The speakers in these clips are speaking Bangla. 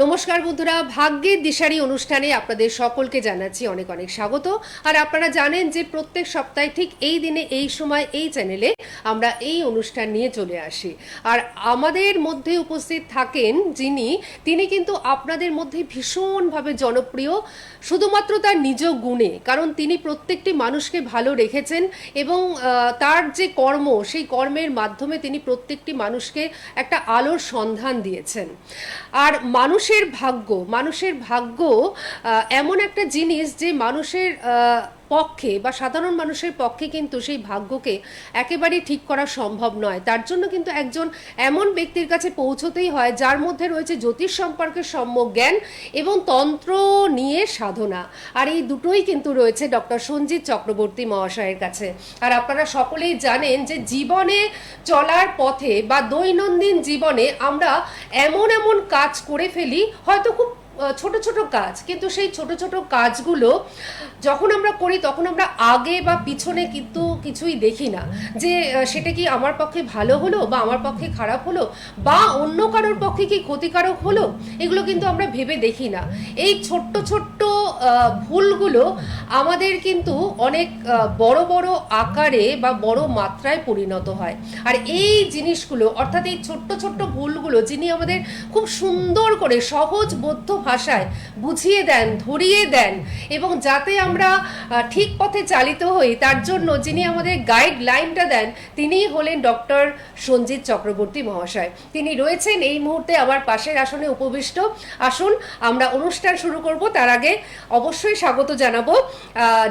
নমস্কার বন্ধুরা, ভাগ্যের দিশারি অনুষ্ঠানে আপনাদের সকলকে জানাচ্ছি অনেক অনেক স্বাগত। আর আপনারা জানেন যে প্রত্যেক সপ্তাহে ঠিক এই দিনে এই সময় এই চ্যানেলে আমরা এই অনুষ্ঠান নিয়ে চলে আসি। আর আমাদের মধ্যে উপস্থিত থাকেন তিনি কিন্তু আপনাদের মধ্যে ভীষণভাবে জনপ্রিয়, শুধুমাত্র তার নিজ গুণে, কারণ তিনি প্রত্যেকটি মানুষকে ভালো রেখেছেন এবং তার যে কর্ম, সেই কর্মের মাধ্যমে তিনি প্রত্যেকটি মানুষকে একটা আলোর সন্ধান দিয়েছেন। আর মানুষের ভাগ্য এমন একটা জিনিস যে মানুষের পক্ষে বা সাধারণ মানুষের পক্ষে কিন্তু সেই ভাগ্যকে একেবারেই ঠিক করা সম্ভব নয়। তার জন্য কিন্তু একজন এমন ব্যক্তির কাছে পৌঁছতেই হয় যার মধ্যে রয়েছে জ্যোতিষ সম্পর্কে সম্যক জ্ঞান এবং তন্ত্র নিয়ে সাধনা। আর এই দুটোই কিন্তু রয়েছে ডক্টর সঞ্জিত চক্রবর্তী মহাশয়ের কাছে। আর আপনারা সকলেই জানেন যে জীবনে চলার পথে বা দৈনন্দিন জীবনে আমরা এমন এমন কাজ করে ফেলি, হয়তো খুব ছোট ছোট কাজ, কিন্তু সেই ছোট ছোট কাজগুলো যখন আমরা করি তখন আমরা আগে বা পিছনে কিন্তু কিছুই দেখি না যে সেটা কি আমার পক্ষে ভালো হলো বা আমার পক্ষে খারাপ হলো বা অন্য কারোর পক্ষে কি ক্ষতিকারক হলো, এগুলো কিন্তু আমরা ভেবে দেখি না। এই ছোট্ট ছোট্ট ভুলগুলো আমাদের কিন্তু অনেক বড় বড় আকারে বা বড় মাত্রায় পরিণত হয়। আর এই জিনিসগুলো, অর্থাৎ এই ছোট্ট ছোট্ট ভুলগুলো যিনি আমাদের খুব সুন্দর করে সহজবোধ্য ভাষায় বুঝিয়ে দেন, ধরিয়ে দেন এবং যাতে আমরা ঠিক পথে চালিত হই, তার জন্য যিনি আমাদের গাইডলাইনটা দেন তিনিই হলেন ডক্টর সঞ্জিত চক্রবর্তী মহাশয়। তিনি রয়েছেন এই মুহূর্তে আমার পাশের আসনে উপবিষ্ট। আসুন আমরা অনুষ্ঠান শুরু করব। তার আগে অবশ্যই স্বাগত জানাবো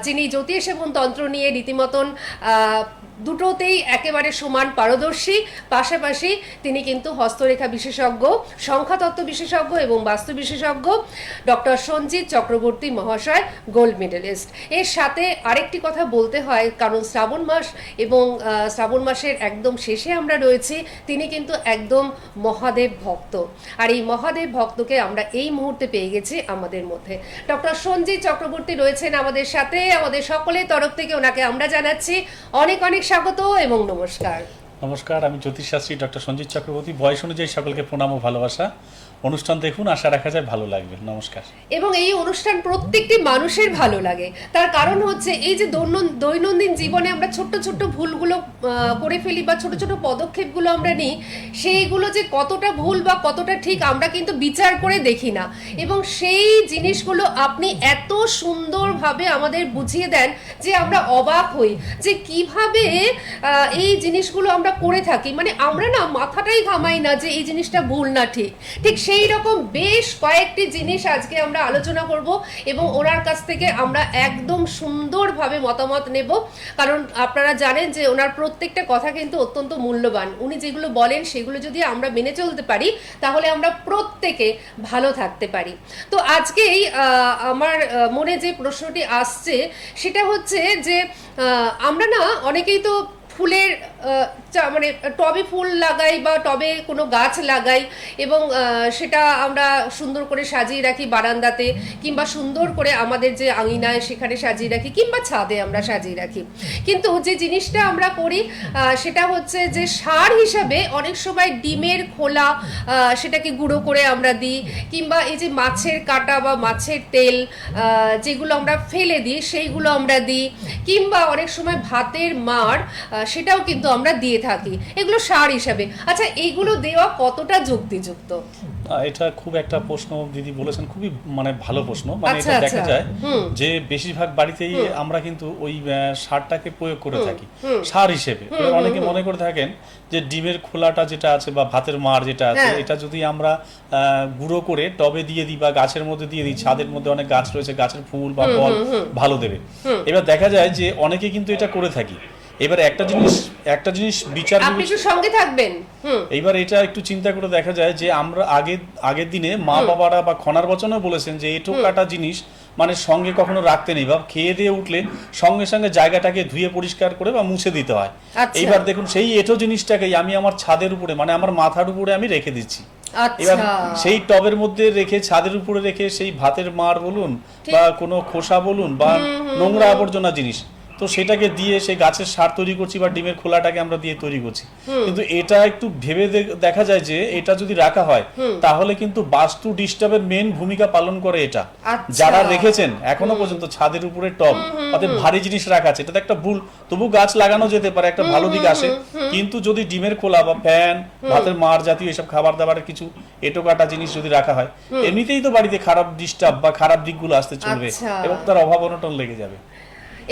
যিনি জ্যোতিষ এবং তন্ত্র নিয়ে রীতিমতন দুটোতেই একেবারে সমান পারদর্শী, পাশাপাশি তিনি কিন্তু হস্তরেখা বিশেষজ্ঞ, সংখ্যাতত্ত্ব বিশেষজ্ঞ এবং বাস্তু বিশেষজ্ঞ ডক্টর সঞ্জিত চক্রবর্তী মহাশয়, গোল্ড মেডেলিস্ট। এর সাথে আরেকটি কথা বলতে হয়, কারণ শ্রাবণ মাস এবং শ্রাবণ মাসের একদম শেষে আমরা রয়েছি, তিনি কিন্তু একদম মহাদেব ভক্ত। আর এই মহাদেব ভক্তকে আমরা এই মুহূর্তে পেয়ে গেছি আমাদের মধ্যে। ডক্টর সঞ্জিত চক্রবর্তী রয়েছেন আমাদের সাথে, আমাদের সকলের তরফ থেকে ওনাকে আমরা জানাচ্ছি অনেক অনেক স্বাগত এবং নমস্কার। নমস্কার, আমি জ্যোতিষশাস্ত্রী ডক্টর সঞ্জিত চক্রবর্তী। বয়স অনুযায়ী সকলকে প্রণাম ও ভালোবাসা। অনুষ্ঠান দেখুন, আশা রাখা যায় ভালো লাগবে। নমস্কার। এবং এই অনুষ্ঠান প্রত্যেকটি মানুষের ভালো লাগে, তার কারণ হচ্ছে এই যে দৈনন্দিন জীবনে আমরা ছোট্ট ছোট্ট ভুলগুলো করে ফেলি বা ছোট ছোট পদক্ষেপগুলো আমরা নিই, সেইগুলো যে কতটা ভুল বা কতটা ঠিক আমরা কিন্তু বিচার করে দেখি না। এবং সেই জিনিসগুলো আপনি এত সুন্দরভাবে আমাদের বুঝিয়ে দেন যে আমরা অবাক হই যে কিভাবে এই জিনিসগুলো আমরা করে থাকি। মানে আমরা না মাথাটাই ঘামাই না যে এই জিনিসটা ভুল না ঠিক। ঠিক সেই রকম বেশ কয়েকটি জিনিস আজকে আমরা আলোচনা করব এবং ওনার কাছ থেকে আমরা একদম সুন্দরভাবে মতামত নেব, কারণ আপনারা জানেন যে ওনার প্রত্যেকটা কথা কিন্তু অত্যন্ত মূল্যবান। উনি যেগুলো বলেন সেগুলো যদি আমরা মেনে চলতে পারি তাহলে আমরা প্রত্যেকে ভালো থাকতে পারি। তো আজকেই আমার মনে যে প্রশ্নটি আসছে সেটা হচ্ছে যে আমরা না অনেকেই তো ফুলের মানে টবে ফুল লাগাই বা টবে কোনো গাছ লাগাই এবং সেটা আমরা সুন্দর করে সাজিয়ে রাখি বারান্দাতে, কিংবা সুন্দর করে আমাদের যে আঙিনায় সেখানে সাজিয়ে রাখি, কিংবা ছাদে আমরা সাজিয়ে রাখি। কিন্তু যে জিনিসটা আমরা করি সেটা হচ্ছে যে সার হিসাবে অনেক সময় ডিমের খোলা সেটাকে গুঁড়ো করে আমরা দিই, কিংবা এই যে মাছের কাঁটা বা মাছের তেল যেগুলো আমরা ফেলে দিই সেইগুলো আমরা দিই, কিংবা অনেক সময় ভাতের মাড় সেটাও কিন্তু আমরা দিয়ে থাকি, এগুলো সার হিসাবে। আচ্ছা, এইগুলো দেওয়া কতটা যুক্তিযুক্ত? এটা খুব একটা প্রশ্ন দিদি বলেছেন, খুবই মানে ভালো প্রশ্ন। মানে আচ্ছা, এটা আচ্ছা। দেখা যায় যে বেশিরভাগ বাড়িতেই আমরা কিন্তু ওই সারটাকে প্রয়োগ করে থাকি সার হিসেবে। এবার অনেকে মনে করে থাকেন যে ডিমের খোলাটা যেটা আছে বা ভাতের মাড় যেটা আছে, এটা যদি আমরা গুঁড়ো করে টবে দিয়ে দিই বা গাছের মধ্যে দিয়ে দিই, ছাদের মধ্যে অনেক গাছ রয়েছে, গাছের ফুল বা ফল ভালো দেবে। এবার দেখা যায় যে অনেকে কিন্তু এটা করে থাকি। এবার একটা জিনিস বিচার, আপনি একটু সঙ্গে থাকবেন। এইবার এটা একটু চিন্তা করে দেখা যায় যে আমরা আগের দিনে মা বাবারা বা খনার বচনও বলেছেন যে এঁটো কাটা জিনিস মানে সঙ্গে কখনো রাখতে নেই, বা খেয়ে দিয়ে উঠলে সঙ্গে সঙ্গে জায়গাটাকে ধুয়ে পরিষ্কার করে বা মুছে দিতে হয়। এইবার দেখুন, সেই এঁটো জিনিসটাকেই আমি আমার ছাদের উপরে মানে আমার মাথার উপরে আমি রেখে দিচ্ছি। এবার সেই টবের মধ্যে রেখে ছাদের উপরে রেখে সেই ভাতের মাড় বলুন বা কোনো খোসা বলুন বা নোংরা আবর্জনা জিনিস, তো সেটাকে দিয়ে সেই গাছের সার তৈরি করছি বা ডিমের খোলাটাকে আমরা দিয়ে তৈরি করছি। কিন্তু এটা একটু ভেবে দেখা যায় যে এটা যদি রাখা হয় তাহলে কিন্তু বাস্তু ডিস্টার্বের মেন ভূমিকা পালন করে এটা। আচ্ছা। যারা রেখেছেন এখনো পর্যন্ত ছাদের উপরে টব তাতে ভারী জিনিস রাখা আছে, এটা তো একটা ভুল। তবু গাছ লাগানো যেতে পারে, একটা ভালো দিক আসে। কিন্তু যদি ডিমের খোলা বা ফ্যান, ভাতের মার জাতীয় এসব খাবার দাবারের কিছু এটো কাটা জিনিস যদি রাখা হয়, এমনিতেই তো বাড়িতে খারাপ ডিস্টার্ব বা খারাপ দিকগুলো আসতে চলবে আচ্ছা। এবং তার অভাব অনটন লেগে যাবে।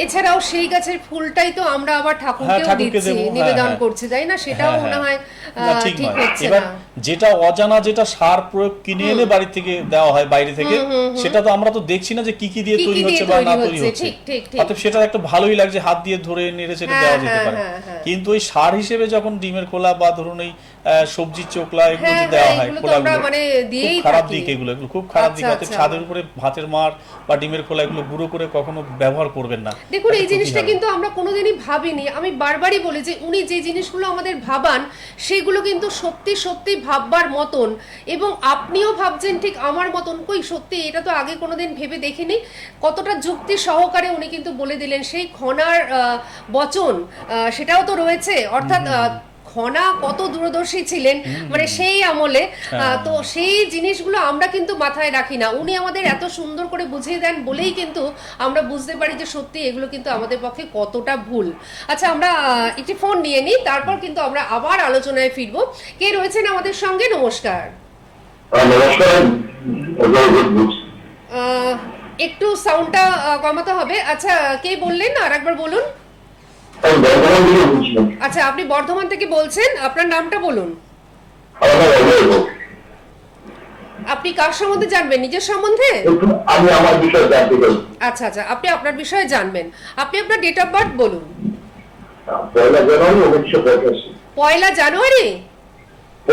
এছাড়াও সেই গাছের ফুলটাই তো আমরা আবার ঠাকুরকেও ঠাকুরকে দিচ্ছি, দেবো, নিবেদন হ্যাঁ, করছি, তাই না? সেটাও হ্যাঁ, মনে হয় না, ঠিক ঠিক নয়। হচ্ছে এবার না। যেটা অজানা, যেটা সার প্রয়োগ কিনে এনে বাড়ি থেকে দেওয়া হয় বাইরে থেকে, সেটা তো আমরা তো দেখছি না যে কি কি দিয়ে কি কি তৈরি দিয়ে হচ্ছে বা না তৈরি তৈরি হচ্ছে, হচ্ছে। ঠিক, ঠিক, ঠিক। অতএব সেটা একটা ভালোই লাগছে, হাত দিয়ে ধরে নেড়ে চেড়ে হ্যাঁ, দেওয়া যেতে হ্যাঁ, পারে। হ্যাঁ, হ্যাঁ। কিন্তু ওই সার হিসেবে যখন ডিমের খোলা বা ধরুন এই সবজির চোকলা এগুলো হ্যাঁ, যে দেওয়া হ্যাঁ, হয়, এগুলো তো আমরা খোলাগুলো মানে খুব দিয়েই খারাপ থাকি। দিক, এগুলো খুব খারাপ দিক। আচ্ছা, অতএব আচ্ছা। ছাদের উপরে ভাতের মার বা ডিমের খোলা এগুলো গুঁড়ো করে কখনো ব্যবহার করবেন না। দেখুন, এই তাতে জিনিসটা ক্ষতি হবে। কিন্তু আমরা কোনোদিনই ভাবিনি। আমি বারবারই বলি যে উনি যে জিনিসগুলো আমাদের ভাবান সেগুলো কিন্তু সত্যি সত্যি ভাববার মতন, এবং আপনিও ভাবছেন ঠিক আমার মতন। কই সত্যি এটা তো আগে কোনোদিন ভেবে দেখিনি। কতটা যুক্তি সহকারে উনি কিন্তু বলে দিলেন। সেই খনার বচন সেটাও তো রয়েছে, অর্থাৎ খনা কত দূরদর্শী ছিলেন মানে সেই আমলে। তো সেই জিনিসগুলো আমরা কিন্তু মাথায় রাখি না। উনি আমাদের এত সুন্দর করে বুঝিয়ে দেন বলেই কিন্তু আমরা বুঝতে পারি যে সত্যি এগুলো কিন্তু আমাদের পক্ষে কতটা ভুল। আচ্ছা, আমরা একটি ফোন নিয়ে নিই, তারপর কিন্তু আমরা আবার আলোচনায় ফিরবো। কে রয়েছেন আমাদের সঙ্গে? নমস্কার। নমস্কার। একটু সাউন্ডটা কমাতে হবে। আচ্ছা, কে বললেন আর একবার বলুন। আমি বর্ধমান থেকে বলছিলাম। আচ্ছা, আপনি বর্ধমান থেকে বলছেন, আপনার নামটা বলুন। আমার নাম অজয় ঘোষ। আপনি কার সম্বন্ধে জানবেন? নিজের সম্বন্ধে? আমি আমার বিষয়ে জানতে চাই। আচ্ছা আচ্ছা, আপনি আপনার বিষয়ে জানবেন। আপনি আপনার ডেট অফ বার্থ বলুন। 1 জানুয়ারি 1985। 1 জানুয়ারি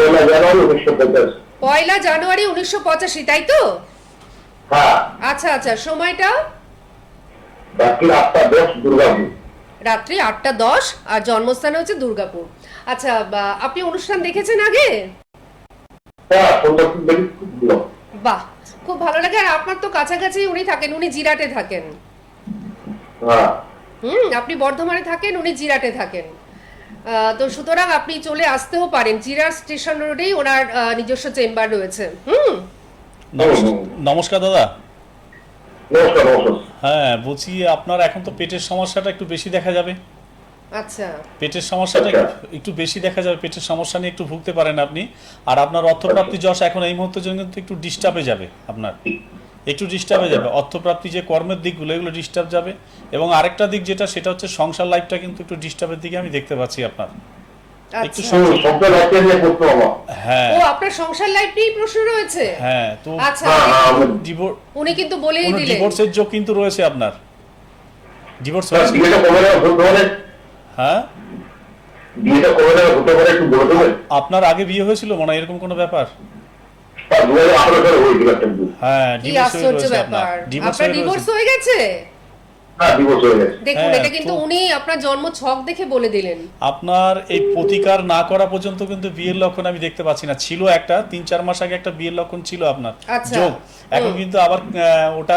1 জানুয়ারি 1985। 1 জানুয়ারি 1985, তাই তো? হ্যাঁ। আচ্ছা আচ্ছা, সময়টা? রাত্রি 8:10 দুর্গাপুর। রাত্রি 8:10 আর জন্মস্থান হচ্ছে দুর্গাপুর। আচ্ছা, আপনি অনুষ্ঠান দেখেছেন আগে? হ্যাঁ, সুন্দরপুর দেখি, খুব ভালো। বাহ, খুব ভালো লাগে। আর আপনার তো কাছাকাছি উনি থাকেন, উনি জিরাটে থাকেন। হ্যাঁ। আপনি বর্ধমানে থাকেন, উনি জিরাটে থাকেন। তো সুতরাং আপনি চলে আসতেও পারেন। জিরাট স্টেশন রোডেই ওনার নিজস্ব চেম্বার রয়েছে। নমস্কার দাদা। নমস্কার। নমস্কার। হ্যাঁ, বলছি আপনার এখন তো পেটের সমস্যাটা একটু বেশি দেখা যাবে। আচ্ছা। পেটের সমস্যাটা একটু বেশি দেখা যাবে, পেটের সমস্যা নিয়ে একটু ভুগতে পারেন আপনি। আর আপনার অর্থপ্রাপ্তি যশ এখন এই মুহূর্তের জন্য কিন্তু একটু ডিস্টার্বে যাবে, আপনার একটু ডিস্টার্বে যাবে। অর্থপ্রাপ্তি যে কর্মের দিকগুলো এগুলো ডিস্টার্ব যাবে, এবং আরেকটা দিক যেটা সেটা হচ্ছে সংসার লাইফটা কিন্তু একটু ডিস্টার্বের দিকে আমি দেখতে পাচ্ছি আপনার। একটু আচ্ছা। সংসার লাইফ নিয়ে প্রশ্ন আমার। হ্যাঁ ও, আপনার সংসার লাইফ নিয়েই প্রশ্ন রয়েছে? হ্যাঁ, তো আচ্ছা, ডিভোর্স উনি কিন্তু বলেই দিলেন। ডিভোর্সের যোগ কিন্তু রয়েছে আপনার। ডিভোর্স হ্যাঁ, হয়েছে। বিয়েটা কবে নাগাদ হতে পারে? হ্যাঁ, বিয়েটা কবে নাগাদ হতে পারে একটু বলে দেবেন? আপনার আগে বিয়ে হয়েছিল মনে হয়, এরকম কোনো ব্যাপার? 2018 সালে হয়েছিল একটা বিয়ে। হ্যাঁ, কি ডিভোর্স হয়ে আশ্চর্য রয়েছে আপনার। ব্যাপার! ডিভোর্স আপনার হয়ে ডিভোর্স রয়েছে। হয়ে গেছে? হ্যাঁ, ডিভোর্স হয়ে গেছে। দেখুন, হ্যাঁ, এটা কিন্তু তো- উনি আপনার জন্ম ছক দেখে বলে দিলেন। আপনার এই প্রতিকার না করা পর্যন্ত কিন্তু বিয়ের লক্ষণ আমি দেখতে পাচ্ছি না। ছিল একটা 3-4 মাস আগে একটা বিয়ের লক্ষণ ছিল আপনার, আচ্ছা। যোগ। এখন কিন্তু আবার ওটা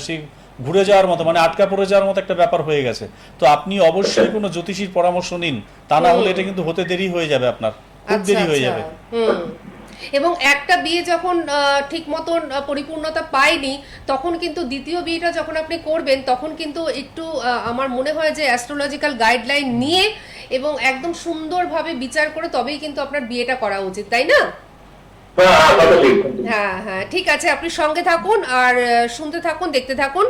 সেই ঘুরে যাওয়ার মতো, মানে আটকা পড়ে যাওয়ার মতো একটা ব্যাপার হয়ে গেছে। তো আপনি অবশ্যই কোনো জ্যোতিষীর পরামর্শ নিন, তা না হলে এটা কিন্তু হতে দেরি হয়ে যাবে, আপনার খুব আচ্ছা, দেরি হয়ে আচ্ছা। যাবে। এবং একটা বিয়ে যখন ঠিক মতন পরিপূর্ণতা পায়নি, তখন কিন্তু দ্বিতীয় বিয়েটা যখন আপনি করবেন তখন কিন্তু একটু আমার মনে হয় যে অ্যাস্ট্রোলজিক্যাল গাইডলাইন নিয়ে এবং একদম সুন্দরভাবে বিচার করে তবেই কিন্তু আপনার বিয়েটা করা উচিত, তাই না? হ্যাঁ হ্যাঁ, ঠিক আছে। আপনি সঙ্গে থাকুন আর শুনতে থাকুন, দেখতে থাকুন।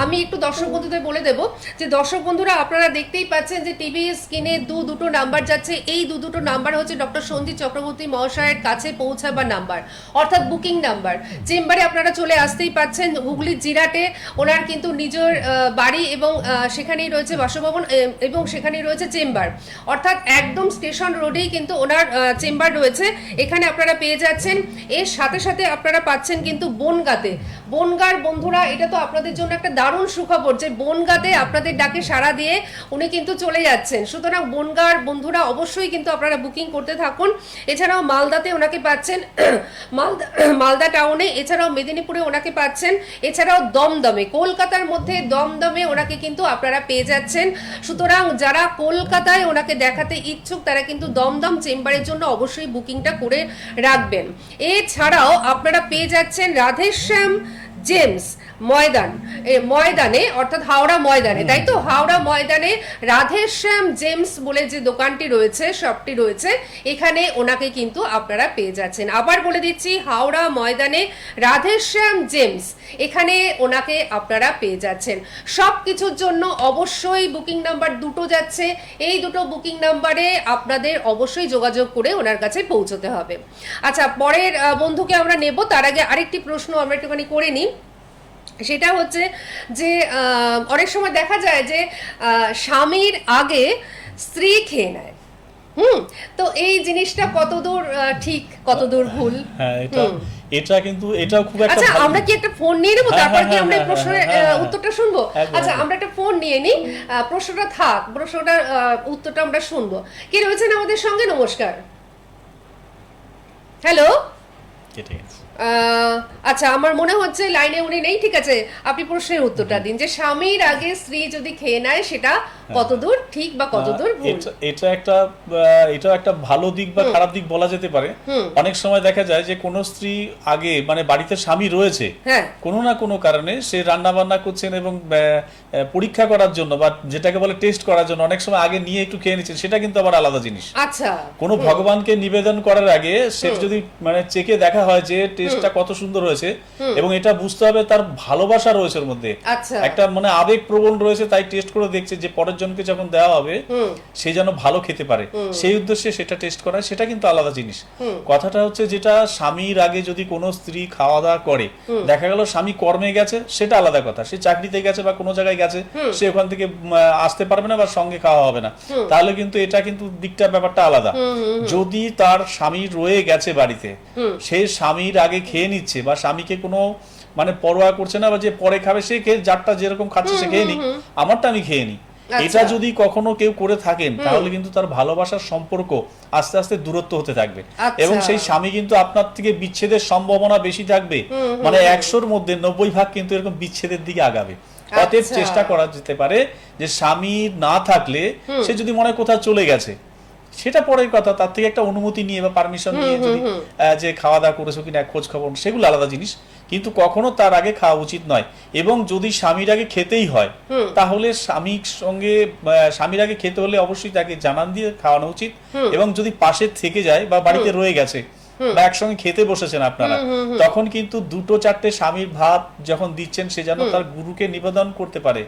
আমি একটু দর্শক বন্ধুদের বলে দেব যে দর্শক বন্ধুরা, আপনারা দেখতেই পাচ্ছেন যে টিভি স্ক্রিনে দুটো নাম্বার যাচ্ছে। এই দুটো নাম্বার হচ্ছে ডক্টর সন্দীপ চক্রবর্তী মহাশয়ের কাছে পৌঁছাবার নাম্বার, অর্থাৎ বুকিং নাম্বার। চেম্বারে আপনারা চলে আসতেই পাচ্ছেন। হুগলির জিরাটে ওনার কিন্তু নিজের বাড়ি, এবং সেখানেই রয়েছে বাসভবন, এবং সেখানেই রয়েছে চেম্বার, অর্থাৎ একদম স্টেশন রোডেই কিন্তু ওনার চেম্বার রয়েছে। এখানে আপনারা আপনারা পেয়ে যাচ্ছেন। এর সাথে সাথে আপনারা পাচ্ছেন কিন্তু বনগার বন্ধুরা, এটা তো আপনাদের জন্য একটা দারুণ সুখবর যে বনগাতে আপনাদের ডাকে সাড়া দিয়ে উনি কিন্তু চলে যাচ্ছেন। সুতরাং বনগার বন্ধুরা অবশ্যই কিন্তু আপনারা বুকিং করতে থাকুন। এছাড়াও মালদাতে ওনাকে পাচ্ছেন, মালদা টাউনে, এছাড়াও মেদিনীপুরে ওনাকে পাচ্ছেন, এছাড়াও দমদমে, কলকাতার মধ্যে দমদমে ওনাকে কিন্তু আপনারা পেয়ে যাচ্ছেন। সুতরাং যারা কলকাতায় ওনাকে দেখাতে ইচ্ছুক তারা কিন্তু দমদম চেম্বারের জন্য অবশ্যই বুকিংটা করে রাখবেন। এছাড়াও আপনারা পেয়ে যাচ্ছেন রাধেশ্যাম জেমস ময়দানে, অর্থাৎ হাওড়া ময়দানে, তাই তো, হাওড়া ময়দানে রাধেশ্যাম জেমস বলে যে দোকানটি রয়েছে, শপটি রয়েছে, এখানে ওনাকে কিন্তু আপনারা পেয়ে যাচ্ছেন। আবার বলে দিচ্ছি, হাওড়া ময়দানে রাধেশ্যাম জেমস, এখানে ওনাকে আপনারা পেয়ে যাচ্ছেন। সব কিছুর জন্য অবশ্যই বুকিং নাম্বার দুটো যাচ্ছে, এই দুটো বুকিং নাম্বারে আপনাদের অবশ্যই যোগাযোগ করে ওনার কাছে পৌঁছতে হবে। আচ্ছা, পরের বন্ধুকে আমরা নেব, তার আগে আরেকটি প্রশ্ন আমরা একটুখানি করে নিই। সেটা হচ্ছে যে অনেক সময় দেখা যায় যে স্বামীর আগে স্ত্রী খেয়ে নেয়। তো এই জিনিসটা কতদূর ঠিক, কতদূর ভুল? হ্যাঁ, এটা কিন্তু এটাও খুব একটা আচ্ছা, ভালো। আমরা কি একটা ফোন নিয়ে নেব, তারপর কি আমরা এই প্রশ্নের উত্তরটা শুনবো? আচ্ছা, আমরা একটা ফোন নিয়ে নিই, প্রশ্নটা থাক, প্রশ্নটার উত্তরটা আমরা শুনবো। কি রয়েছেন আমাদের সঙ্গে? নমস্কার, হ্যালো। ঠিক আছে। আচ্ছা, আমার মনে হচ্ছে লাইনে উনি নেই। ঠিক আছে, আপনি প্রশ্নের উত্তরটা দিন যে স্বামীর আগে স্ত্রী যদি খেয়ে নেয় সেটা কতদূর ঠিক বা কতদূর ভুল? এটা একটা ভালো দিক বা খারাপ দিক বলা যেতে পারে। অনেক সময় দেখা যায় যে কোনো স্ত্রী আগে, মানে বাড়িতে স্বামী রয়েছে, কোনো না কোনো কারণে সে রান্না বান্না করছেন এবং পরীক্ষা করার জন্য বা যেটাকে বলে টেস্ট করার জন্য অনেক সময় আগে নিয়ে একটু খেয়ে নিচ্ছেন, সেটা কিন্তু আবার আলাদা জিনিস। আচ্ছা, কোনো ভগবানকে নিবেদন করার আগে সে যদি মানে চেকে দেখা হয় যে টেস্টটা কত সুন্দর হয়েছে, এবং এটা বুঝতে হবে তার ভালোবাসা রয়েছে ওর মধ্যে, একটা মানে আবেগ প্রবণ রয়েছে, তাই টেস্ট করে দেখছে যে পরের জনকে যখন দেওয়া হবে সে যেন ভালো খেতে পারে, সেই উদ্দেশ্যে সেটা টেস্ট করা, সেটা কিন্তু আলাদা জিনিস। কথাটা হচ্ছে যেটা স্বামীর আগে যদি কোনো স্ত্রী খাওয়া দাওয়া করে, দেখা গেল স্বামী কর্মে গেছে, সেটা আলাদা কথা, সে চাকরিতে গেছে বা কোনো জায়গায় গেছে, সে ওখান থেকে আসতে পারবে না বা সঙ্গে খাওয়া হবে না, তাহলে কিন্তু এটা কিন্তু দিকটা ব্যাপারটা আলাদা। যদি তার স্বামী রয়ে গেছে বাড়িতে, সে স্বামীর আগে খেয়ে নিচ্ছে বা স্বামীকে কোনো মানে পরোয়া করছে না, বা যে পরে খাবে সে খেয়ে, যারটা যেরকম খাচ্ছে সে খেয়ে নি, আমারটা আমি খেয়ে নি, এটা যদি কখনো কেউ করে থাকেন, তাহলে কিন্তু তার ভালোবাসার সম্পর্ক আস্তে আস্তে দূরত্ব হতে থাকবে, এবং সেই স্বামী কিন্তু আপনার থেকে বিচ্ছেদের সম্ভাবনা বেশি থাকবে, মানে 100-র মধ্যে 90 ভাগ কিন্তু এরকম বিচ্ছেদের দিকে আগাবে। অতএব চেষ্টা করা যেতে পারে যে স্বামী না থাকলে সে যদি মনে কোথাও চলে গেছে, সেটা পরের কথা, তার থেকে একটা অনুমতি নিয়ে বা পারমিশন নিয়ে যদি যে খাওয়া দাওয়া করেছো কিনা খোঁজ খবর, সেগুলো আলাদা জিনিস, কিন্তু কখনো তার আগে খাওয়া উচিত নয়। এবং যদি স্বামীর আগে খেতেই হয়, তাহলে স্বামীর আগে খেতে হলে অবশ্যই তাকে জানান দিয়ে খাওয়ানো উচিত, এবং যদি পাশে থেকে যায় বা বাড়িতে রয়ে গেছে বা একসঙ্গে খেতে বসেছেন আপনারা, তখন কিন্তু 2-4টে স্বামীর ভাত যখন দিচ্ছেন, সে যেন তার গুরুকে নিবেদন করতে পারে,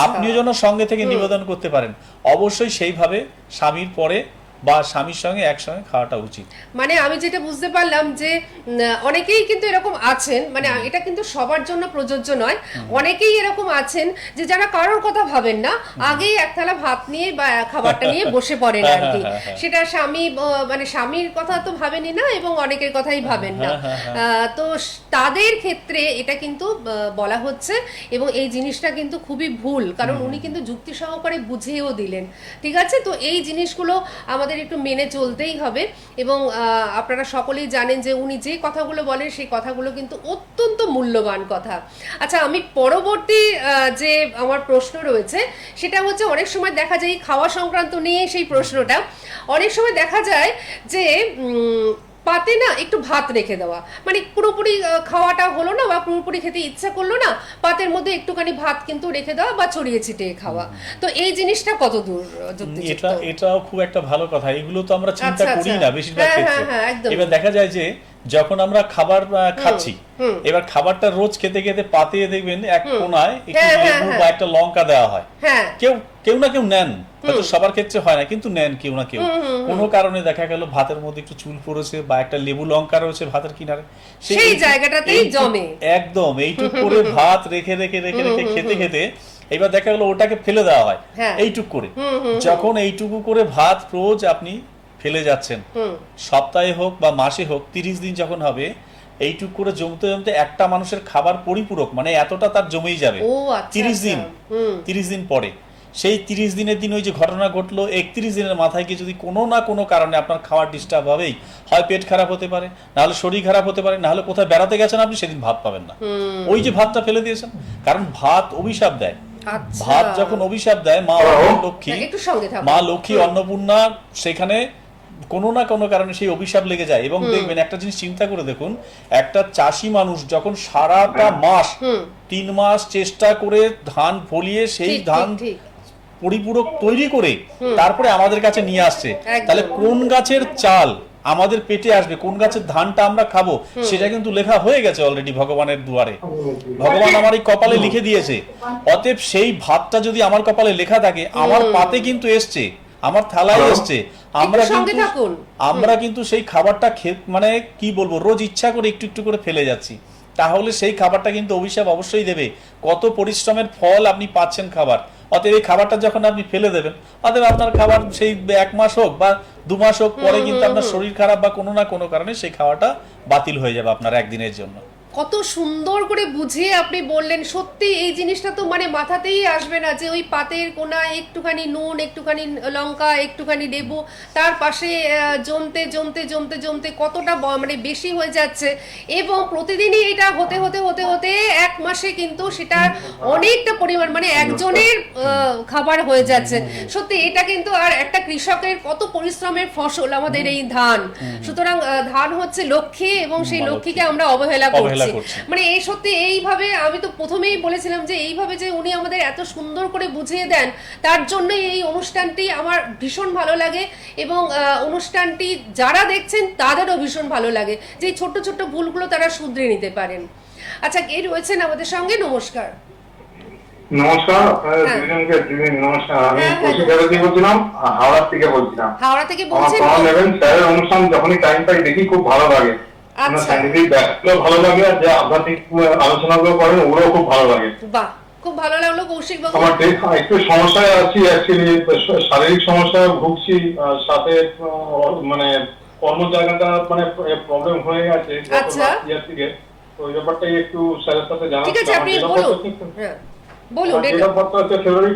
আপনিও যেন সঙ্গে থেকে নিবেদন করতে পারেন, অবশ্যই সেইভাবে স্বামীর পরে বা স্বামীর সঙ্গে একসঙ্গে খাওয়াটা উচিত। মানে আমি যেটা বুঝতে পারলাম যে অনেকেই কিন্তু এরকম আছেন, মানে এটা কিন্তু সবার জন্য প্রযোজ্য নয়, অনেকেই এরকম আছেন যে যারা কারোর কথা ভাবেন না, আগেই এক থালা ভাত নিয়ে বা খাবারটা নিয়ে বসে পড়েন আর কি, সেটা স্বামী মানে স্বামীর কথা তো ভাবেনই না এবং অনেকের কথাই ভাবেন না, তো তাদের ক্ষেত্রে এটা কিন্তু বলা হচ্ছে, এবং এই জিনিসটা কিন্তু খুবই ভুল, কারণ উনি কিন্তু যুক্তি সহকারে বুঝিয়েও দিলেন। ঠিক আছে, তো এই জিনিসগুলো আমাদের একটু মেনে চলতেই হবে, এবং আপনারা সকলেই জানেন যে উনি যে কথাগুলো বলেন সেই কথাগুলো কিন্তু অত্যন্ত মূল্যবান কথা। আচ্ছা, আমি পরবর্তী যে আমার প্রশ্ন রয়েছে সেটা হচ্ছে, অনেক সময় দেখা যায় খাওয়া সংক্রান্ত নিয়ে সেই প্রশ্নটা, অনেক সময় দেখা যায় যে পাতে না একটু ভাত রেখে দেওয়া, মানে পুরোপুরি খাওয়াটা হলো না বা পুরোপুরি খেতে ইচ্ছা করলো না, পাতের মধ্যে একটুখানি ভাত কিন্তু রেখে দেওয়া বা ছড়িয়ে ছিটিয়ে খাওয়া, তো এই জিনিসটা কত দূর যুক্তিযুক্ত? এটাও খুব একটা ভালো কথা, এগুলো তো আমরা চিন্তা করি না বেশিরভাগ ক্ষেত্রে। এবার দেখা যায় যে যখন আমরা খাবার খাচ্ছি, এবার খাবারটা রোজ খেতে খেতে পাতে দেখবেন এক কোনায় একটু লেবু বা একটা লঙ্কা দেওয়া হয়, কেউ না কেউ নেন, হয়তো সবার ক্ষেত্রে হয় না, কিন্তু নেন কেউ না কেউ, কোনো কারণে দেখা গেল ভাতের মধ্যে একটু চুল পড়েছে বা একটা লেবু লঙ্কা রয়েছে ভাতের কিনারে, সেই জায়গাটাতেই জমে একদম এইটুক করে ভাত রেখে রেখে রেখে রেখে খেতে খেতে এবার দেখা গেল ওটাকে ফেলে দেওয়া হয় এইটুক করে, যখন এইটুকু করে ভাত রোজ আপনি ফেলে যাচ্ছেন, সপ্তাহে হোক বা মাসে হোক 30 দিন যখন হবে, এইটুক করে জমতে জমতে একটা মানুষের খাবার পরিপূরক মানে এতটা তার জমেই যাবে। ও আচ্ছা 30 দিন, 30 দিন পরে সেই 30 দিনের দিন ওই যে ঘটনা ঘটলো, 31 দিনের মাথায় গিয়ে যদি কোনো না কোনো কারণে আপনার খাওয়ার ডিস্টার্ব হবেই, হয় পেট খারাপ হতে পারে, না হলে শরীর খারাপ হতে পারে, না হলে কোথায় বেড়াতে গেছেন আপনি সেদিন ভাত পাবেন না। ওই যে ভাতটা ফেলে দিয়েছেন, কারণ ভাত অভিশাপ দেয়। আচ্ছা। ভাত যখন অভিশাপ দেয়, মা লক্ষ্মী, একটু সঙ্গে থাকুন। মা লক্ষ্মী অন্নপূর্ণা সেখানে কোনো না কোনো কারণে সেই অভিশাপ লেগে যায়। এবং দেখবেন একটা জিনিস চিন্তা করে দেখুন, একটা চাষি মানুষ যখন সারাটা মাস 3 মাস চেষ্টা করে ধান ফলিয়ে সেই ঠিক, ধান ঠিক, ঠিক। পরিপূরক তৈরি করে তারপরে আমাদের কাছে নিয়ে আসছে, একদম। তাহলে কোন গাছের চাল আমাদের পেটে আসবে, কোন গাছের ধানটা আমরা খাবো, সেটা কিন্তু লেখা হয়ে গেছে অলরেডি ভগবানের দুয়ারে। ভগবান আমার এই কপালে লিখে দিয়েছে। অতএব সেই ভাতটা যদি আমার কপালে লেখা থাকে, আমার পাতে কিন্তু এসছে, আমার থালায় এসছে, আমরা কিন্তু সেই খাবারটা মানে কি বলবো, রোজ ইচ্ছা করে একটু একটু করে ফেলে যাচ্ছি। তাহলে সেই খাবারটা কিন্তু অভিশাপ অবশ্যই দেবে। কত পরিশ্রমের ফল আপনি পাচ্ছেন খাবার, অতএব এই খাবারটা যখন আপনি ফেলে দেবেন, অতএব আপনার খাবার সেই 1 মাস হোক বা 2 মাস হোক পরে কিন্তু আপনার শরীর খারাপ বা কোনো না কোনো কারণে সেই খাওয়াটা বাতিল হয়ে যাবে আপনার একদিনের জন্য। কত সুন্দর করে বুঝিয়ে আপনি বললেন। সত্যি এই জিনিসটা তো মানে মাথাতেই আসবে না যে ওই পাতের কোনায় একটুখানি নুন, একটুখানি লঙ্কা, একটুখানি লেবু, তার পাশে জমতে জমতে জমতে জমতে কতটা মানে বেশি হয়ে যাচ্ছে, এবং প্রতিদিনই এটা হতে হতে হতে হতে 1 মাসে কিন্তু সেটা অনেকটা পরিমাণ মানে একজনের খাবার হয়ে যাচ্ছে। সত্যি এটা কিন্তু আর একটা কৃষকের কত পরিশ্রমের ফসল আমাদের এই ধান। সুতরাং ধান হচ্ছে লক্ষ্মী, এবং সেই লক্ষ্মীকে আমরা অবহেলা করছি। মানে এই সত্যি এইভাবে, আমি তো প্রথমেই বলেছিলাম যে এইভাবে যে উনি আমাদের এত সুন্দর করে বুঝিয়ে দেন, তার জন্য এই অনুষ্ঠানটি আমার ভীষণ ভালো লাগে, এবং অনুষ্ঠানটি যারা দেখছেন তাদেরও ভীষণ ভালো লাগে যে ছোট্ট ছোট্ট ভুলগুলো তারা শুধরে নিতে পারেন। আচ্ছা, কে রয়েছেন আমাদের সঙ্গে? নমস্কার। নমস্কার, দুজনকে নমস্কার। আমি কৌশিক ব্যানার্জি বলছিলাম, হাওড়া থেকে বলছিলাম। হাওড়া থেকে আমার বলছেন? পাওয়া নেবেন স্যারের অনুষ্ঠান যখনই টাইম পাই দেখি, খুব ভালো লাগে। আচ্ছা, সাইন্টিফিক ব্যাখ্যাগুলো ভালো লাগে, আর যে আধ্যাত্মিক আলোচনাগুলো করেন ওগুলো খুব ভালো লাগে। বাহ, খুব ভালো লাগলো কৌশিক বাবু। আমার একটু সমস্যায় আছি, অ্যাকচুয়ালি শারীরিক সমস্যায় ভুগছি, সাথে মানে কর্ম জায়গাটা মানে প্রবলেম হয়ে গেছে আচ্ছা, থেকে। তো ওই ব্যাপারটাই একটু স্যারের সাথে জানাচ্ছি। ঠিক আছে, আপনি বলুন। হ্যাঁ বলুন। ডেট অফ বার্থ হচ্ছে ফেব্রুয়ারি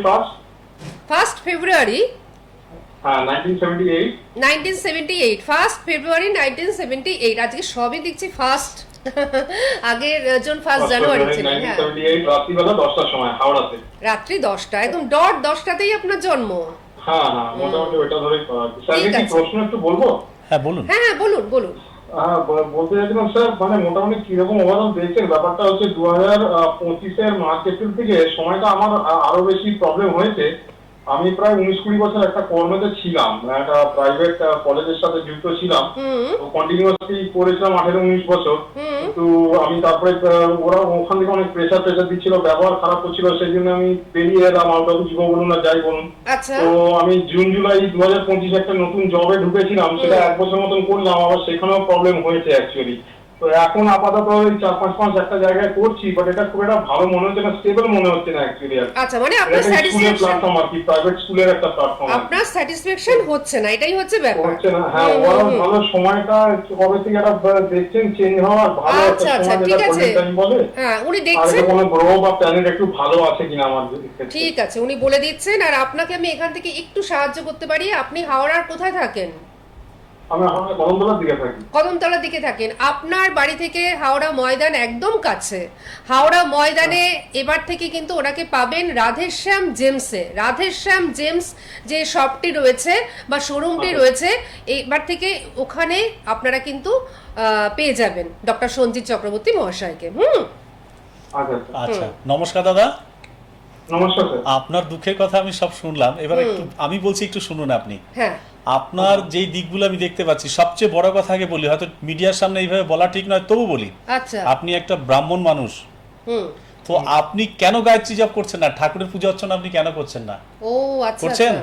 1 ফেব্রুয়ারি 1978। 1978, 1 ফেব্রুয়ারি 1978। আজকে সবই দেখছি ফার্স্ট, আগের জন 1 জানুয়ারি ছিল। হ্যাঁ, 1978 রাত্রিবেলা 10টার সময় হাওড়াতে। রাত্রি 10টা, একদম ডট 10টাতেই আপনার জন্ম। হ্যাঁ, মোটামুটি ওইটা ধরেই করা। স্যার কি প্রশ্ন একটু বলবো? হ্যাঁ বলুন। হ্যাঁ বলুন বলুন। বলতে চাইছিলাম স্যার, মানে মোটামুটি কিরকম ওভারঅল দেখছেন ব্যাপারটা? হচ্ছে 2025-এর মার্চ এপ্রিল থেকে সময়টা আমার আরো বেশি প্রবলেম হয়েছে। আমি প্রায় 19-20 বছর একটা কর্মেতে ছিলাম, একটা প্রাইভেট কলেজের সাথে যুক্ত ছিলাম, কন্টিনিউয়াসলি করেছিলাম 18-19 বছর। কিন্তু আমি তারপরে ওরা ওখান থেকে অনেক প্রেসার দিচ্ছিল, ব্যবহার খারাপ করছিল, সেই জন্য আমি বেরিয়ে এলাম, আউট অফ ইগো বলুন আর যাই বলুন। তো আমি জুন জুলাই 2025 একটা নতুন জবে ঢুকেছিলাম, সেটা 1 বছর মতন করলাম, আবার সেখানেও প্রবলেম হয়েছে অ্যাকচুয়ালি। তো এখন আপাতত ওই 4-5 মাস একটা জায়গায় করছি, বাট এটা খুব একটা ভালো মনে হচ্ছে না, স্টেবল মনে হচ্ছে না অ্যাকচুয়ালি। আচ্ছা, মানে আপনার স্যাটিসফ্যাকশন, প্ল্যাটফর্ম আর কি, প্রাইভেট স্কুলের একটা প্ল্যাটফর্ম, আপনার স্যাটিসফ্যাকশন হচ্ছে না, এটাই হচ্ছে ব্যাপার। হচ্ছে না। হ্যাঁ, ওভারঅল ভালো সময়টা কবে থেকে একটা দেখছেন চেঞ্জ হওয়ার, ভালো একটা সময় যেটা গোল্ডেন বলে। হ্যাঁ, উনি দেখছেন কোনো গ্রহ বা প্ল্যানেট একটু ভালো আছে কিনা আমার ক্ষেত্রে। ঠিক আছে, উনি বলে দিচ্ছেন। আর আপনাকে আমি এখান থেকে একটু সাহায্য করতে পারি। আপনি হাওড়ার কোথায় থাকেন? আমি হাওড়া কদমতলার দিকে থাকি। কদমতলার দিকে থাকেন। আপনার বাড়ি থেকে হাওড়া ময়দান একদম কাছে। হাওড়া ময়দানে এবার থেকে কিন্তু ওনাকে পাবেন রাধেশ্যাম জেমসে। রাধেশ্যাম জেমস যে শপটি রয়েছে বা শোরুমটি রয়েছে, এবার থেকে ওখানে আপনারা কিন্তু পেয়ে যাবেন ডক্টর সঞ্জিত চক্রবর্তী মহাশয়কে। আচ্ছা, নমস্কার দাদা। নমস্কার স্যার। আপনার দুঃখের কথা আমি সব শুনলাম, এবার একটু আমি বলছি, একটু শুনুন আপনি। হ্যাঁ, আপনার যেই দিকগুলো আমি দেখতে পাচ্ছি, সবচেয়ে বড় কথা আগে বলি, হয়তো মিডিয়ার সামনে এইভাবে বলা ঠিক নয়, তবু বলি। আচ্ছা, আপনি একটা ব্রাহ্মণ মানুষ, তো আপনি কেন গায়ত্রী জপ করছেন না? ঠাকুরের পূজা অর্চনা আপনি কেন করছেন না? ও আচ্ছা, করছেন?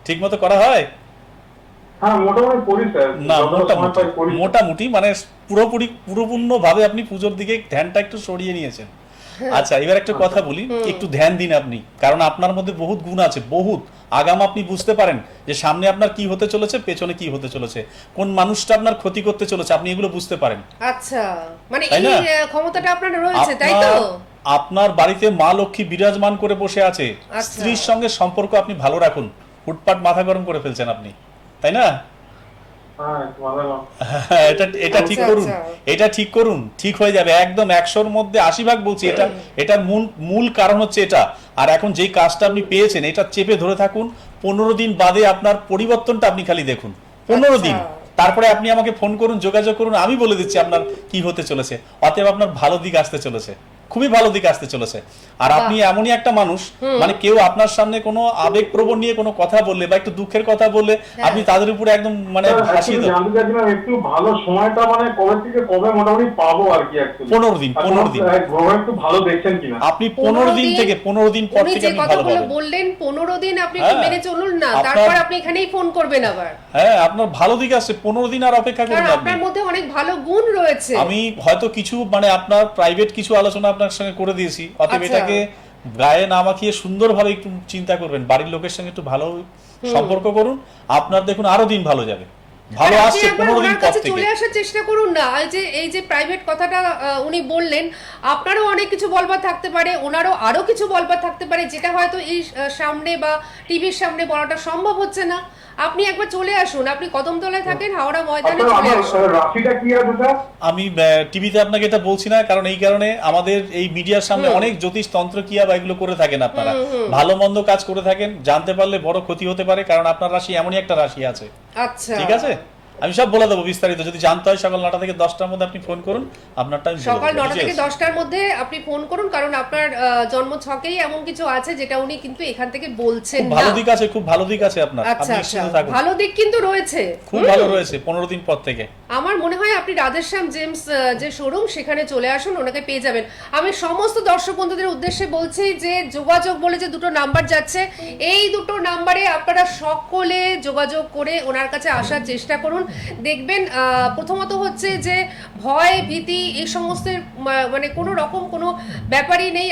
ঠিক মতো করা হয়? হ্যাঁ, মোটামুটি করি স্যার। না, মোটামুটি মানে পুরোপূর্ণ ভাবে আপনি পুজোর দিকে ধ্যানটা একটু সরিয়ে নিয়েছেন। আচ্ছা, এবার একটা কথা বলি, একটু ধ্যান দিন আপনি, কারণ আপনার মধ্যে বহুত গুণ আছে, বহুত আগাম আপনি বুঝতে পারেন যে সামনে আপনার কি হতে চলেছে, পেছনে কি হতে চলেছে, কোন মানুষটা আপনার ক্ষতি করতে চলেছে, আপনি এগুলো বুঝতে পারেন। আচ্ছা, মানে তাই এই না? ক্ষমতাটা আপনার রয়েছে, তাই তো? আপনার বাড়িতে মা লক্ষ্মী বিরাজমান করে বসে আছে, আচ্ছা। স্ত্রীর সঙ্গে সম্পর্ক আপনি ভালো রাখুন, হুটপাট মাথা গরম করে ফেলছেন আপনি, তাই না? হ্যাঁ, ভালো। এটা ঠিক আচ্ছা, করুন, আচ্ছা। এটা ঠিক করুন, ঠিক হয়ে যাবে একদম 100-র মধ্যে 80 ভাগ বলছি। এটার মূল কারণ হচ্ছে এটা। আর এখন যেই কাজটা আপনি পেয়েছেন, এটা চেপে ধরে থাকুন। 15 দিন বাদে আপনার পরিবর্তনটা আপনি খালি দেখুন, 15 দিন, আচ্ছা। তারপরে আপনি আমাকে ফোন করুন, যোগাযোগ করুন, আমি বলে দিচ্ছি আপনার কি হতে চলেছে। অতএব আপনার ভালো দিক আসতে চলেছে, খুবই ভালো দিক আসতে চলেছে। আর আপনি এমনই একটা মানুষ, মানে কেউ আপনার সামনে কোনো আবেগপ্রবণ নিয়ে কোনো কথা বললে বা একটু দুঃখের কথা বললে আপনি তাদের উপরে একদম মানে ভাসিয়ে দেন। জানতে চাইছিলাম একটু ভালো সময়টা মানে কবে থেকে কবে মোটামুটি পাবো আর কি? 15 দিন, 15 দিন। একটু ভালো দেখছেন কিনা? আপনি 15 দিন থেকে 15 দিন পর উনি থেকে যে আপনি ভালো কথাগুলো পাবেন। বললেন 15 দিন আপনি একটু হ্যাঁ। মেনে চলুন না, আপনার- তারপর আপনি এখানেই ফোন করবেন আবার, হ্যাঁ, আপনার ভালো দিক আছে, 15 দিন আর অপেক্ষা কারণ করুন আপনি। আপনার মধ্যে অনেক ভালো গুণ রয়েছে। আমি হয়তো কিছু মানে আপনার প্রাইভেট কিছু আলোচনা আপনার সঙ্গে করে দিয়েছি, অতএব আচ্ছা। এটাকে গায়ে না মাখিয়ে সুন্দরভাবে একটু চিন্তা করবেন, বাড়ির লোকের সঙ্গে একটু ভালো সম্পর্ক করুন, আপনার দেখুন আরো দিন ভালো যাবে, ভালো আর আপনি আসছে একবার 15 দিন ওনার পর কাছে থেকে। চলে আসার চেষ্টা করুন না। এই যে প্রাইভেট কথাটা উনি বললেন, আপনারও অনেক কিছু বলবার থাকতে পারে, ওনারও আরো কিছু বলবার থাকতে পারে, যেটা হয়তো এই সামনে বা টিভির সামনে বলাটা সম্ভব হচ্ছে না। আপনি একবার চলে আসুন, আপনি কদমতলায় থাকেন, হাওড়া ময়দানে আচ্ছা, চলে আমার আসুন। রাশিটা কি আছে স্যার? আমি টিভিতে আপনাকে এটা বলছি না, কারণ এই কারণে আমাদের এই মিডিয়ার সামনে অনেক জ্যোতিষ তন্ত্র কিয়া বা এগুলো করে থাকেন আপনারা, ভালো মন্দ কাজ করে থাকেন, জানতে পারলে বড় ক্ষতি হতে পারে, কারণ আপনার রাশি এমনই একটা রাশি আছে। আচ্ছা, ঠিক আছে, আমি সব বলে দেবো বিস্তারিত, যদি জানতে হয় সকাল 9টা থেকে 10টার মধ্যে আপনি ফোন করুন, আপনারটা আমি বলে সকাল দেবো, 9টা থেকে details। 10টার মধ্যে আপনি ফোন করুন, কারণ আপনার জন্ম ছকেই এমন কিছু আছে যেটা উনি কিন্তু এখান থেকে বলছেন খুব না। ভালো দিক আছে, খুব ভালো দিক আছে আপনার, আচ্ছা, আপনি আচ্ছা, নিশ্চিন্ত থাকুন, ভালো দিক কিন্তু রয়েছে। খুব ভালো রয়েছে 15 দিন পর থেকে। আমার মনে হয় আপনি রাধেশ্যাম জেমস যে শোরুম, সেখানে চলে আসুন, ওনাকে পেয়ে যাবেন। আমি সমস্ত দর্শক বন্ধুদের উদ্দেশ্যে বলছি যে যোগাযোগ বলে যে দুটো নাম্বার যাচ্ছে, এই দুটো নাম্বারে আপনারা সকলে যোগাযোগ করে ওনার কাছে আসার চেষ্টা করুন। দেখবেন প্রথমত হচ্ছে যে ভয় ভীতি এই সমস্ত মানে কোনো রকম কোনো ব্যাপারই নেই,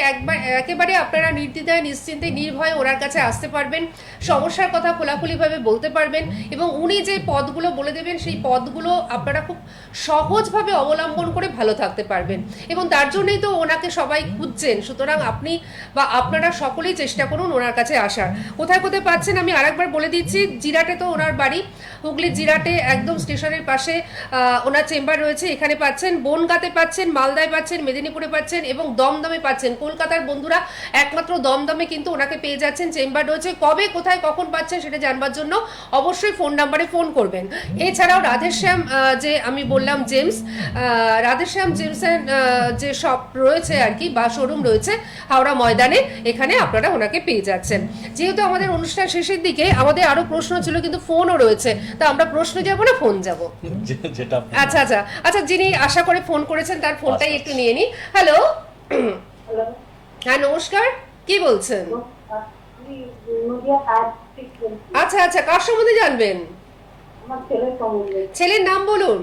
একেবারে আপনারা নির্দ্বিধায় নিশ্চিন্তে নির্ভয়ে ওনার কাছে আসতে পারবেন, সমস্যার কথা খোলাখুলিভাবে বলতে পারবেন, এবং উনি যে পদগুলো বলে দেবেন সেই পদগুলো আপনারা খুব সহজভাবে অবলম্বন করে ভালো থাকতে পারবেন, এবং তার জন্যই তো ওনাকে সবাই খুঁজছেন। সুতরাং আপনি বা আপনারা সকলেই চেষ্টা করুন ওনার কাছে আসার। কোথায় কোথায় পাচ্ছেন আমি আরেকবার বলে দিচ্ছি। জিরাটে তো ওনার বাড়ি, হুগলির জিরাটে একদম স্টেশনের পাশে ওনার চেম্বার রয়েছে, এখানে পাচ্ছেন। বনগাঁতে পাচ্ছেন, মালদায় পাচ্ছেন, মেদিনীপুরে পাচ্ছেন, এবং দমদমে পাচ্ছেন। কলকাতার বন্ধুরা একমাত্র দমদমে কিন্তু ওনাকে পেয়ে যাচ্ছেন, চেম্বার রয়েছে। কবে কোথায় কখন পাচ্ছেন সেটা জানবার জন্য অবশ্যই ফোন নাম্বারে ফোন করবেন। এছাড়াও রাধেশ্যাম যে আমি বললাম জেমস, রাধেশ্যাম জেমসের যে শপ রয়েছে আর কি, বা শোরুম রয়েছে হাওড়া ময়দানে, এখানে আপনারা ওনাকে পেয়ে যাচ্ছেন। যেহেতু আমাদের অনুষ্ঠান শেষের দিকে, আমাদের আরো প্রশ্ন ছিল কিন্তু ফোনও রয়েছে, তা আমরা প্রশ্ন যাবো না, ফোন যাবো। যেটা আপনি- আচ্ছা আচ্ছা আচ্ছা, যিনি আশা করে ফোন করেছেন তার ফোনটাই আচ্ছা, একটু নিয়ে নি। হ্যালো, হ্যালো, হ্যাঁ নমস্কার, কি বলছেন? আমি নদিয়া কাজ ঠিক বলছি। আচ্ছা আচ্ছা, কার সম্বন্ধে জানবেন? আমার ছেলের সম্বন্ধে ছেলের নাম বলুন।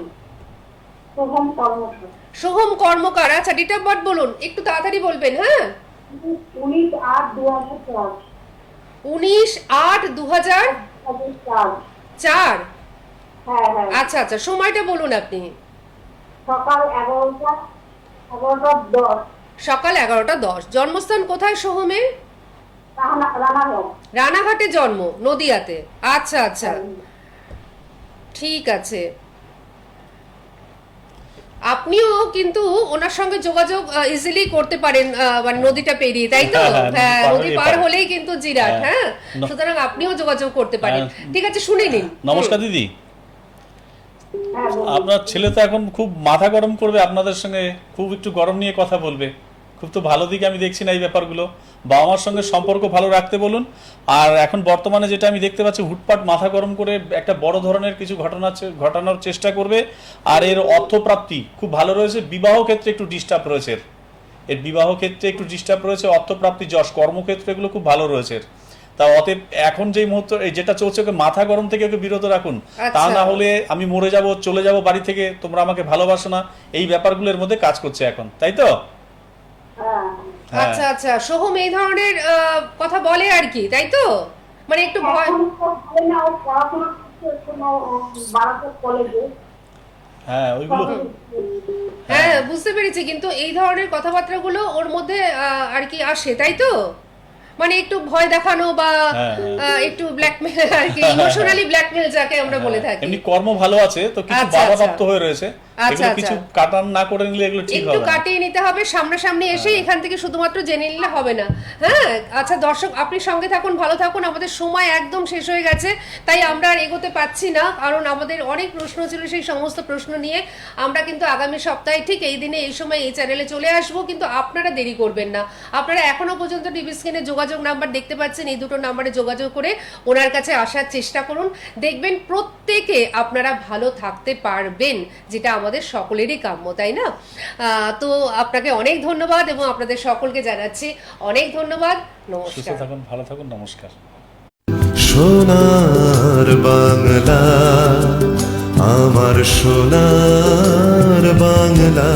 সোহম কর্মকার, সোহম কর্মকার। আচ্ছা, ডেট অফ বার্থ বলুন, একটু তাড়াতাড়ি বলবেন। হ্যাঁ, 19/8/2004। 19/8/2004। হ্যাঁ হ্যাঁ, আচ্ছা আচ্ছা, সময়টা বলুন আপনি। সকাল 11টা 10। সকাল 11টা 10। জন্মস্থান কোথায় সোহমের? রানাঘাট। রানাঘাটে জন্ম, নদিয়াতে। আচ্ছা আচ্ছা, ঠিক আছে। আপনিও কিন্তু ওনার সঙ্গে যোগাযোগ ইজিলি করতে পারেন, মানে নদীটা পেরিয়ে, তাই তো? হ্যাঁ, নদী পার হলেই কিন্তু জিরাট। হ্যাঁ, সুতরাং আপনিও যোগাযোগ করতে পারেন। ঠিক আছে, শুনে নিন। নমস্কার দিদি, হ্যাঁ, বলুন। আপনার ছেলে তো এখন খুব মাথা গরম করবে আপনাদের সঙ্গে, খুব একটু গরম নিয়ে কথা বলবে, খুব তো ভালো দিকে আমি দেখছি না এই ব্যাপারগুলো। বাবা মার সঙ্গে সম্পর্ক ভালো রাখতে বলুন। আর এখন বর্তমানে যেটা আমি দেখতে পাচ্ছি, হুটপাট মাথা গরম করে একটা বড় ধরনের কিছু ঘটানোর চেষ্টা করবে। আর এর অর্থপ্রাপ্তি খুব ভালো রয়েছে, বিবাহ ক্ষেত্রে একটু ডিস্টার্ব রয়েছে, এর বিবাহ ক্ষেত্রে একটু ডিস্টার্ব রয়েছে, অর্থপ্রাপ্তি, যশ, কর্মক্ষেত্রে এগুলো খুব ভালো রয়েছে। তা অতএব এখন যেই মুহূর্তে যেটা চলছে, ওকে মাথা গরম থেকে ওকে বিরত রাখুন। তা না হলে আমি মরে যাব, চলে যাব বাড়ি থেকে, তোমরা আমাকে ভালোবাসো না, এই ব্যাপারগুলোর মধ্যে কাজ করছে এখন, তাই তো? হ্যাঁ হ্যাঁ। আচ্ছা আচ্ছা, সোহম এই ধরনের কথা বলে আর কি, তাই তো? মানে একটু ভয়। এখন তো ভালো না, ও পড়াশোনা করছে কোনো বারাসাত কলেজে। হ্যাঁ ওইগুলো হ্যাঁ বুঝতে পেরেছি, কিন্তু এই ধরনের কথাবার্তাগুলো ওর মধ্যে আর কি আসে, তাই তো? মানে একটু ভয় দেখানো বা হ্যাঁ, একটু ব্ল্যাকমেল আর কি, ইমোশনালি ব্ল্যাকমেল যাকে আমরা বলে থাকি। এমনি কর্ম ভালো আছে তো, কিছু আচ্ছা, বাধাপ্রাপ্ত আচ্ছা। হয়ে রয়েছে, আচ্ছা, এগুলো কিছু আচ্ছা। কাটান না করে নিলে এগুলো ঠিক একটু হবে না। কাটিয়ে নিতে হবে, সামনাসামনি এসে এখান থেকে শুধুমাত্র জেনে নিলে হবে না। হ্যাঁ আচ্ছা দর্শক, আপনি সঙ্গে থাকুন, ভালো থাকুন, আমাদের সময় একদম শেষ হয়ে গেছে, তাই আমরা আর এগোতে পাচ্ছি না, কারণ আমাদের অনেক প্রশ্ন ছিল, সেই সমস্ত প্রশ্ন নিয়ে আমরা কিন্তু আগামী সপ্তাহে ঠিক এই দিনে এই সময় এই চ্যানেলে চলে আসব, কিন্তু আপনারা দেরি করবেন না। আপনারা এখনো পর্যন্ত টিভি স্ক্রিনে যোগাযোগ নাম্বার দেখতে পাচ্ছেন, এই দুটো নাম্বারে যোগাযোগ করে ওনার কাছে আসার চেষ্টা করুন, দেখবেন প্রত্যেকে আপনারা ভালো থাকতে পারবেন, যেটা আমাদের সকলেরই কাম্য, তাই না? তো আপনাকে অনেক ধন্যবাদ এবং আপনাদের সকলকে জানাচ্ছি অনেক ধন্যবাদ। সুস্থ নমস্কার। থাকুন, ভালো থাকুন, নমস্কার। সোনার বাংলা, আমার সোনার বাংলা।